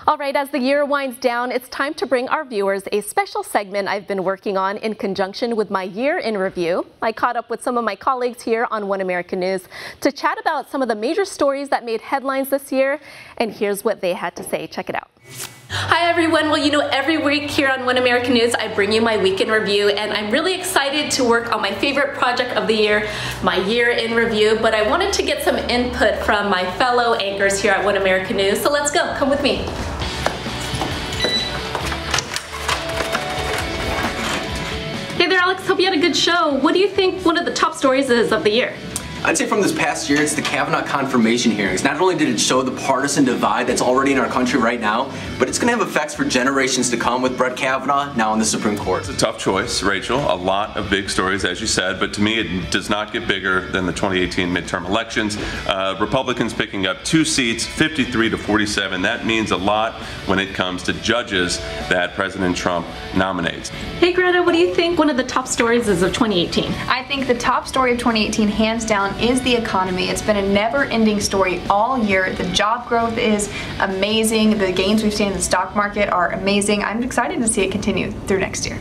All right, as the year winds down, it's time to bring our viewers a special segment I've been working on in conjunction with my year in review. I caught up with some of my colleagues here on One American News to chat about some of the major stories that made headlines this year, and here's what they had to say. Check it out. Hi everyone. Well, you know, every week here on One American News, I bring you my week in review, and I'm really excited to work on my favorite project of the year, my year in review, but I wanted to get some input from my fellow anchors here at One American News, so let's go. Come with me. Hey there, Alex. Hope you had a good show. What do you think one of the top stories is of the year? I'd say from this past year, it's the Kavanaugh confirmation hearings. Not only did it show the partisan divide that's already in our country right now, but it's going to have effects for generations to come with Brett Kavanaugh now in the Supreme Court. It's a tough choice, Rachel. A lot of big stories, as you said, but to me it does not get bigger than the 2018 midterm elections. Republicans picking up 2 seats, 53 to 47. That means a lot when it comes to judges that President Trump nominates. Hey Greta, what do you think one of the top stories is of 2018? I think the top story of 2018, hands down, is the economy. It's been a never-ending story all year. The job growth is amazing. The gains we've seen in the stock market are amazing. I'm excited to see it continue through next year.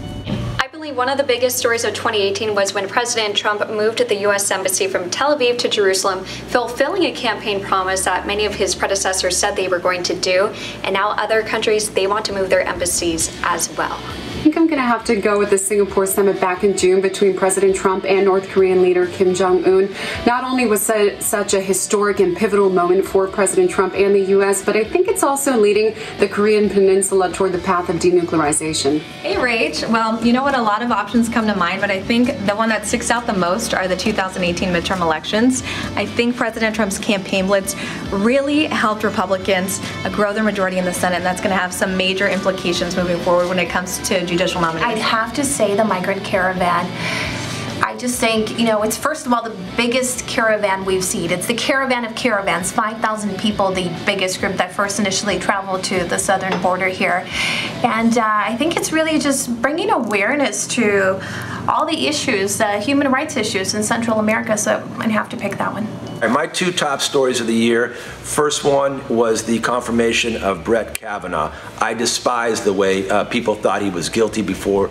I believe one of the biggest stories of 2018 was when President Trump moved the U.S. Embassy from Tel Aviv to Jerusalem, fulfilling a campaign promise that many of his predecessors said they were going to do, and now other countries, they want to move their embassies as well. I think I'm going to have to go with the Singapore summit back in June between President Trump and North Korean leader Kim Jong-un. Not only was such a historic and pivotal moment for President Trump and the U.S., but I think it's also leading the Korean Peninsula toward the path of denuclearization. Hey Rach, well, you know what, a lot of options come to mind, but I think the one that sticks out the most are the 2018 midterm elections. I think President Trump's campaign blitz really helped Republicans grow their majority in the Senate, and that's going to have some major implications moving forward when it comes to judicial nominees. I'd have to say the migrant caravan. I just think, you know, it's first of all the biggest caravan we've seen. It's the caravan of caravans, 5,000 people, the biggest group that first initially traveled to the southern border here. And I think it's really just bringing awareness to all the issues, human rights issues in Central America, so I'd have to pick that one. My 2 top stories of the year. First one was the confirmation of Brett Kavanaugh. I despise the way people thought he was guilty before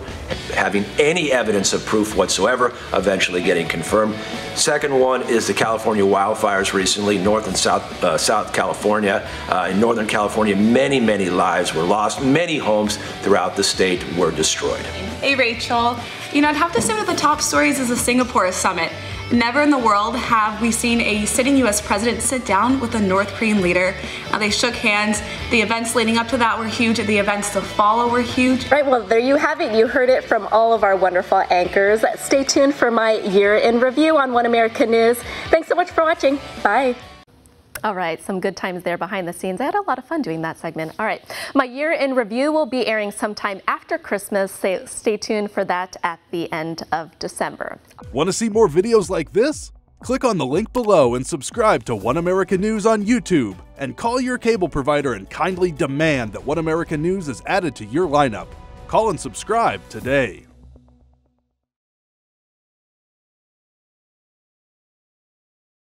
having any evidence of proof whatsoever, eventually getting confirmed. Second one is the California wildfires recently, North and South California. In Northern California, many lives were lost. Many homes throughout the state were destroyed. Hey Rachel, you know, I'd have to say one of the top stories is the Singapore summit. Never in the world have we seen a sitting U.S. president sit down with a North Korean leader. They shook hands. The events leading up to that were huge, and the events to follow were huge. Right, well, there you have it. You heard it from all of our wonderful anchors. Stay tuned for my year in review on One American News. Thanks so much for watching. Bye. All right, some good times there behind the scenes. I had a lot of fun doing that segment. All right, my year in review will be airing sometime after Christmas. Stay tuned for that at the end of December. Want to see more videos like this? Click on the link below and subscribe to One American News on YouTube. And call your cable provider and kindly demand that One American News is added to your lineup. Call and subscribe today.